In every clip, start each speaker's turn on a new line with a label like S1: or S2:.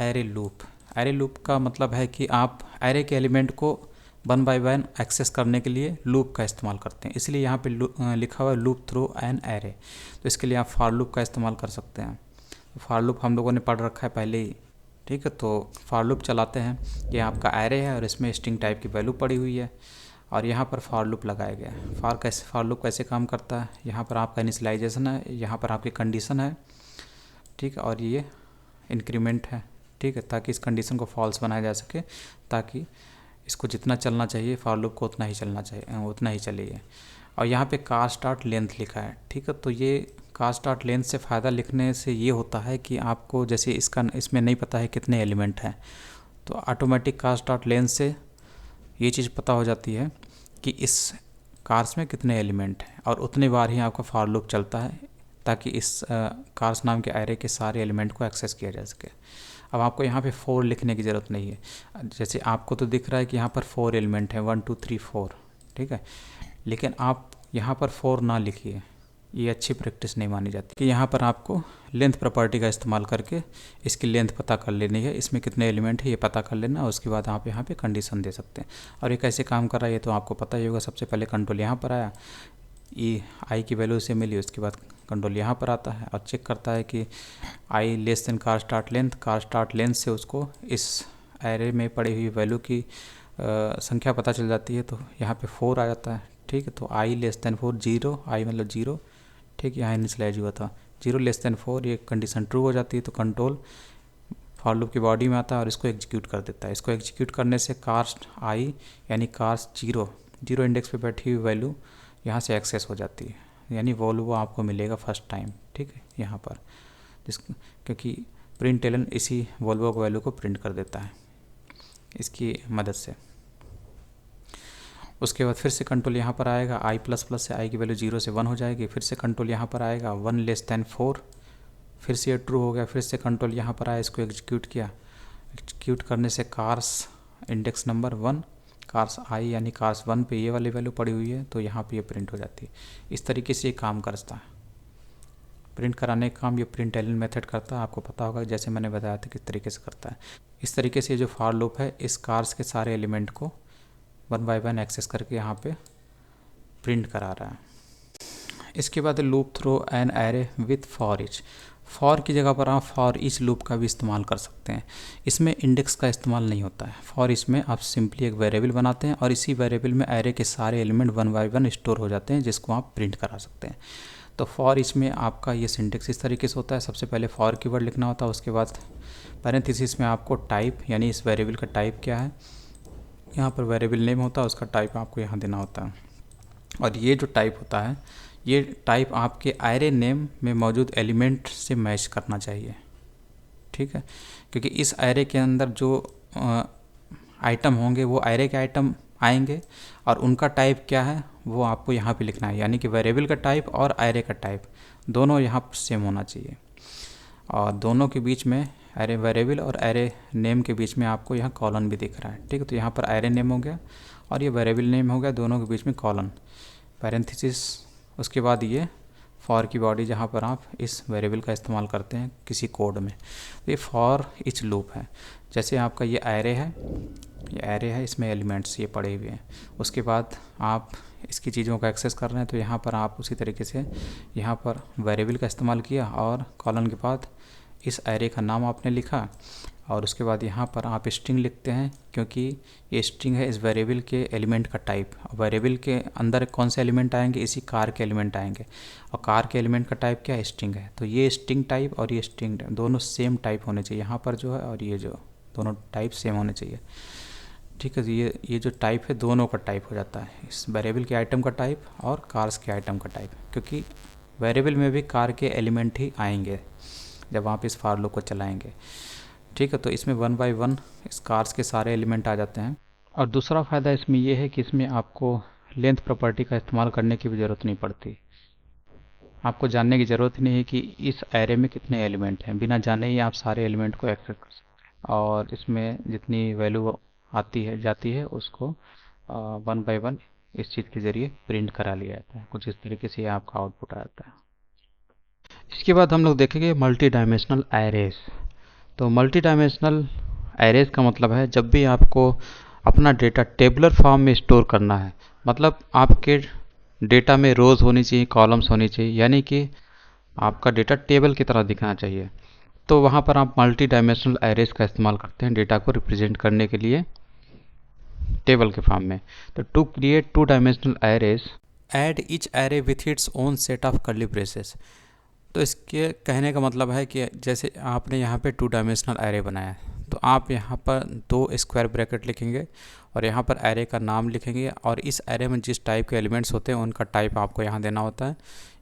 S1: Array loop. Array loop का मतलब है कि आप एरे के एलिमेंट को वन बाय वन एक्सेस करने के लिए लूप का इस्तेमाल करते हैं, इसलिए यहाँ पे लिखा हुआ है लूप थ्रू एन एरे। तो इसके लिए आप फॉर लूप का इस्तेमाल कर सकते हैं। फॉर लूप हम लोगों ने पढ़ रखा है पहले ही, ठीक है। तो फॉर लूप चलाते हैं, ये आपका एरे है और इसमें स्ट्रिंग टाइप की वैल्यू पड़ी हुई है और यहाँ पर फॉर लूप लगाया गया है। फॉर लूप कैसे काम करता है, यहाँ पर आपका इनिशियलाइजेशन है, यहाँ पर आपकी कंडीशन है, ठीक है, और ये इंक्रीमेंट है, ठीक है, ताकि इस कंडीशन को फॉल्स बनाया जा सके, ताकि इसको जितना चलना चाहिए फॉर लूप को उतना ही चलना चाहिए, उतना ही चलिए। और यहाँ पे कार स्टार्ट लेंथ लिखा है, ठीक है। तो ये कार स्टार्ट लेंथ से फ़ायदा लिखने से ये होता है कि आपको जैसे इसमें नहीं पता है कितने एलिमेंट हैं, तो ऑटोमेटिक कार स्टार्ट लेंथ से ये चीज़ पता हो जाती है कि इस कार्स में कितने एलिमेंट हैं और उतने बार ही आपका फॉर लूप चलता है, ताकि इस कार्स नाम के एरे के सारे एलिमेंट को एक्सेस किया जा सके। अब आपको यहाँ पे 4 लिखने की ज़रूरत नहीं है, जैसे आपको तो दिख रहा है कि यहाँ पर 4 एलिमेंट हैं, 1 2 3 4, ठीक है, लेकिन आप यहाँ पर 4 ना लिखिए, ये अच्छी प्रैक्टिस नहीं मानी जाती। कि यहाँ पर आपको लेंथ प्रॉपर्टी का इस्तेमाल करके इसकी लेंथ पता कर लेनी है, इसमें कितने एलिमेंट है ये पता कर लेना, और उसके बाद आप यहाँ पे कंडीशन दे सकते हैं। और ये कैसे काम कर रहा है ये तो आपको पता ही होगा। सबसे पहले कंट्रोल यहाँ पर आया, ई आई की वैल्यू से मिली, उसके बाद कंट्रोल यहाँ पर आता है और चेक करता है कि I less than car start length से उसको इस एरे में पड़ी हुई वैल्यू की संख्या पता चल जाती है। तो यहाँ पे 4 आ जाता है, ठीक है। तो आई लेस देन 4, 0, आई मतलब 0, ठीक, यहाँ इनिशियलाइज हुआ था 0 लेस देन 4, ये कंडीशन ट्रू हो जाती है। तो कंट्रोल फॉर लूप की बॉडी में आता है और इसको एग्जीक्यूट कर देता है। इसको एग्जीक्यूट करने से कार्स आई यानी कार्स 0 इंडेक्स पे बैठी हुई वैल्यू यहाँ से एक्सेस हो जाती है, यानी वॉल्वो आपको मिलेगा फर्स्ट टाइम, ठीक है, यहाँ पर क्योंकि प्रिंट एलन इसी वॉल्वो को वैल्यू को प्रिंट कर देता है इसकी मदद से। उसके बाद फिर से कंट्रोल यहाँ पर आएगा, आई प्लस प्लस से आई की वैल्यू 0 से 1 हो जाएगी। फिर से कंट्रोल यहाँ पर आएगा 1 लेस देन 4, फिर से ये ट्रू हो गया। फिर से कंट्रोल यहाँ पर आया, इसको एग्जीक्यूट किया, एग्जीक्यूट करने से कार्स इंडेक्स नंबर 1, कार्स आई यानी कार्स 1 पे ये वाली वैल्यू पड़ी हुई है, तो यहाँ पे ये प्रिंट हो जाती है। इस तरीके से ये काम करता है, प्रिंट कराने का काम ये प्रिंट एलन मेथड करता है। आपको पता होगा जैसे मैंने बताया था किस तरीके से करता है। इस तरीके से जो फॉर लूप है इस कार्स के सारे एलिमेंट को 1 बाय 1 एक्सेस करके यहाँ पे प्रिंट करा रहा है। इसके बाद loop through an array with for each. For की जगह पर आप फॉर ईच लूप का भी इस्तेमाल कर सकते हैं। इसमें इंडेक्स का इस्तेमाल नहीं होता है। फॉर ईच में आप सिंपली एक वेरिएबल बनाते हैं और इसी वेरिएबल में एरे के सारे एलिमेंट 1 बाय 1 स्टोर हो जाते हैं, जिसको आप प्रिंट करा सकते हैं। तो फॉर ईच में आपका ये सिंटेक्स इस तरीके से होता है। सबसे पहले फॉर कीवर्ड लिखना होता है, उसके बाद पैरेंथेसिस में आपको टाइप यानी इस वेरिएबल का टाइप क्या है, यहाँ पर वेरिएबल नेम होता है, उसका टाइप आपको यहाँ देना होता है। और ये जो टाइप होता है ये टाइप आपके एरे नेम में मौजूद एलिमेंट से मैच करना चाहिए, ठीक है, क्योंकि इस एरे के अंदर जो आइटम होंगे वो एरे के आइटम आएंगे और उनका टाइप क्या है वो आपको यहाँ पे लिखना है, यानी कि वेरिएबल का टाइप और एरे का टाइप दोनों यहाँ सेम होना चाहिए। और दोनों के बीच में एरे वेरिएबल और एरे नेम के बीच में आपको यहाँ कॉलन भी दिख रहा है, ठीक है। तो यहाँ पर एरे नेम हो गया और ये वेरिएबल नेम हो गया, दोनों के बीच में कॉलन पैरेंथेसिस। उसके बाद ये फॉर की बॉडी जहाँ पर आप इस वेरिएबल का इस्तेमाल करते हैं किसी कोड में, तो ये फॉर ईच लूप है। जैसे आपका ये एरे है, इसमें एलिमेंट्स ये पड़े हुए हैं, उसके बाद आप इसकी चीज़ों का एक्सेस कर रहे हैं, तो यहाँ पर आप उसी तरीके से यहाँ पर वेरिएबल का इस्तेमाल किया और कॉलन के बाद इस एरे का नाम आपने लिखा और उसके बाद यहाँ पर आप स्ट्रिंग लिखते हैं, क्योंकि ये स्ट्रिंग है इस वेरिएबल के एलिमेंट का टाइप। वेरिएबल के अंदर कौन से एलिमेंट आएंगे, इसी कार के एलिमेंट आएंगे और कार के एलिमेंट का टाइप क्या है, स्ट्रिंग है। तो ये स्ट्रिंग टाइप और ये स्ट्रिंग टाइप दोनों सेम टाइप होने चाहिए, यहाँ पर जो है और ये जो दोनों टाइप सेम होने चाहिए, ठीक है। ये जो टाइप है दोनों का टाइप हो जाता है, इस वेरिएबल के आइटम का टाइप और कार्स के आइटम का टाइप, क्योंकि वेरिएबल में भी कार के एलिमेंट ही आएंगे जब आप इस फॉर लूप को चलाएंगे, ठीक है। तो इसमें 1 बाय 1 इस कार्स के सारे एलिमेंट आ जाते हैं। और दूसरा फ़ायदा इसमें यह है कि इसमें आपको लेंथ प्रॉपर्टी का इस्तेमाल करने की भी ज़रूरत नहीं पड़ती। आपको जानने की ज़रूरत ही नहीं है कि इस एरे में कितने एलिमेंट हैं, बिना जाने ही आप सारे एलिमेंट को एक्सेस कर सकते हैं और इसमें जितनी वैल्यू आती है जाती है उसको 1 बाय 1 इस चीज़ के ज़रिए प्रिंट करा लिया जाता है। कुछ इस तरीके से आपका आउटपुट आ जाता है। इसके बाद हम लोग देखेंगे मल्टी डायमेंशनल एरेज। तो मल्टी डायमेंशनल एरेज का मतलब है जब भी आपको अपना डेटा टेबुलर फॉर्म में स्टोर करना है, मतलब आपके डेटा में रोज़ होनी चाहिए, कॉलम्स होनी चाहिए, यानी कि आपका डेटा टेबल की तरह दिखना चाहिए, तो वहाँ पर आप मल्टी डायमेंशनल एरेज का इस्तेमाल करते हैं डेटा को रिप्रेजेंट करने के लिए टेबल के फॉर्म में। तो to create two dimensional arrays add each array with its own set of curly braces. तो इसके कहने का मतलब है कि जैसे आपने यहाँ पे टू डायमेंशनल एरे बनाया है, तो आप यहाँ पर 2 स्क्वायर ब्रैकेट लिखेंगे और यहाँ पर एरे का नाम लिखेंगे, और इस एरे में जिस टाइप के एलिमेंट्स होते हैं उनका टाइप आपको यहाँ देना होता है।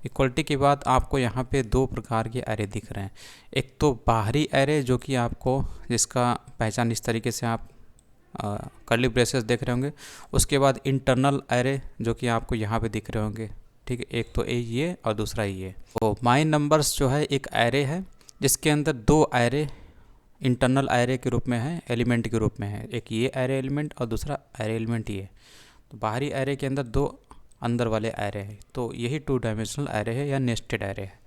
S1: इक्वलिटी के बाद आपको यहाँ पे 2 प्रकार के एरे दिख रहे हैं। एक तो बाहरी एरे जो कि आपको जिसका पहचान इस तरीके से आप कर्ली ब्रेसेस देख रहे होंगे, उसके बाद इंटरनल एरे जो कि आपको यहाँ पे दिख रहे होंगे, ठीक है, एक तो ये और दूसरा ये। तो माइन नंबर्स जो है एक एरे है जिसके अंदर 2 एरे इंटरनल एरे के रूप में है, एलिमेंट के रूप में है, एक ये एरे एलिमेंट और दूसरा एरे एलिमेंट ये। तो बाहरी एरे के अंदर 2 अंदर वाले एरे है, तो यही 2 डायमेंशनल एरे है या नेस्टेड एरे है।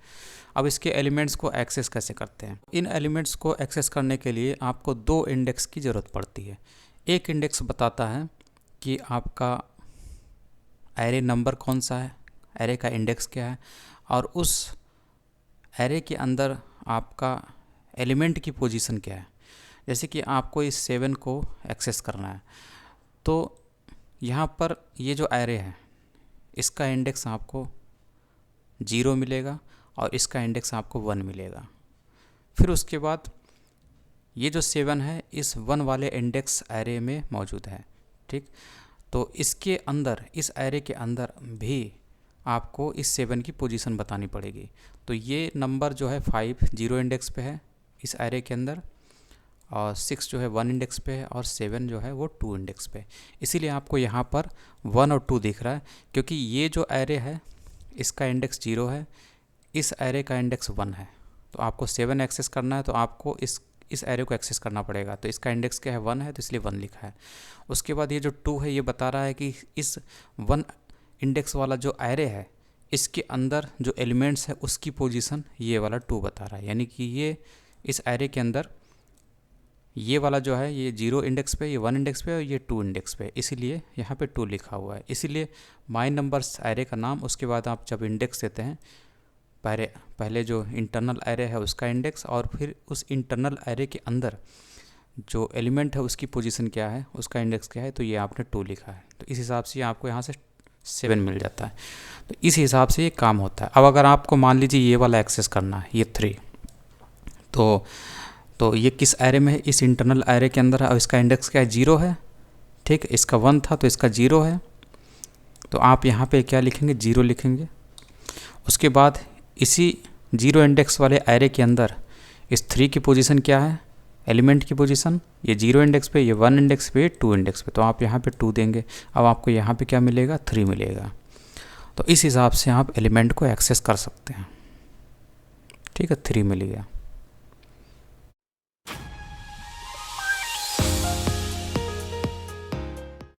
S1: अब इसके एलिमेंट्स को एक्सेस कैसे करते हैं? इन एलिमेंट्स को एक्सेस करने के लिए आपको 2 इंडेक्स की ज़रूरत पड़ती है। एक इंडेक्स बताता है कि आपका एरे नंबर कौन सा है, एरे का इंडेक्स क्या है, और उस एरे के अंदर आपका एलिमेंट की पोजीशन क्या है। जैसे कि आपको इस 7 को एक्सेस करना है, तो यहाँ पर ये जो एरे है इसका इंडेक्स आपको 0 मिलेगा और इसका इंडेक्स आपको 1 मिलेगा। फिर उसके बाद ये जो 7 है इस 1 वाले इंडेक्स एरे में मौजूद है, ठीक। तो इसके अंदर, इस एरे के अंदर भी आपको इस 7 की पोजीशन बतानी पड़ेगी। तो ये नंबर जो है 5 0 इंडेक्स पे है इस एरे के अंदर, और 6 जो है 1 इंडेक्स पे है, और 7 जो है वो 2 इंडेक्स पे। इसीलिए आपको यहाँ पर 1 और 2 दिख रहा है, क्योंकि ये जो एरे है इसका इंडेक्स 0 है, इस एरे का इंडेक्स 1 है। तो आपको 7 एक्सेस करना है तो आपको इस एरे को एक्सेस करना पड़ेगा। तो इसका इंडेक्स क्या है, 1 है, तो इसलिए 1 लिखा है। उसके बाद ये जो 2 है ये बता रहा है कि इस 1 इंडेक्स वाला जो एरे है इसके अंदर जो एलिमेंट्स है उसकी पोजीशन ये वाला 2 बता रहा है, यानी कि ये इस एरे के अंदर ये वाला जो है ये 0 इंडेक्स पे, ये 1 इंडेक्स पे और ये 2 इंडेक्स पे, इसीलिए यहाँ पे 2 लिखा हुआ है। इसीलिए माइन नंबर्स एरे का नाम, उसके बाद आप जब इंडेक्स देते हैं पहले जो इंटरनल एरे है उसका इंडेक्स, और फिर उस इंटरनल एरे के अंदर जो एलिमेंट है उसकी पोजीशन क्या है, उसका इंडेक्स क्या है, तो ये आपने 2 लिखा है। तो इस हिसाब से आपको यहाँ से 7 मिल जाता है। तो इस हिसाब से ये काम होता है। अब अगर आपको मान लीजिए ये वाला एक्सेस करना है, ये 3, तो ये किस एरे में है, इस इंटरनल एरे के अंदर है, और इसका इंडेक्स क्या है, 0 है, ठीक। इसका 1 था तो इसका 0 है, तो आप यहाँ पे क्या लिखेंगे, 0 लिखेंगे। उसके बाद इसी 0 इंडेक्स वाले एरे के अंदर इस 3 की पोजीशन क्या है, एलिमेंट की पोजीशन, ये 0 इंडेक्स पे, ये 1 इंडेक्स पे, 2 इंडेक्स पे, तो आप यहाँ पे 2 देंगे। अब आपको यहाँ पे क्या मिलेगा, 3 मिलेगा। तो इस हिसाब से आप एलिमेंट को एक्सेस कर सकते हैं, ठीक है। 3 मिल गया।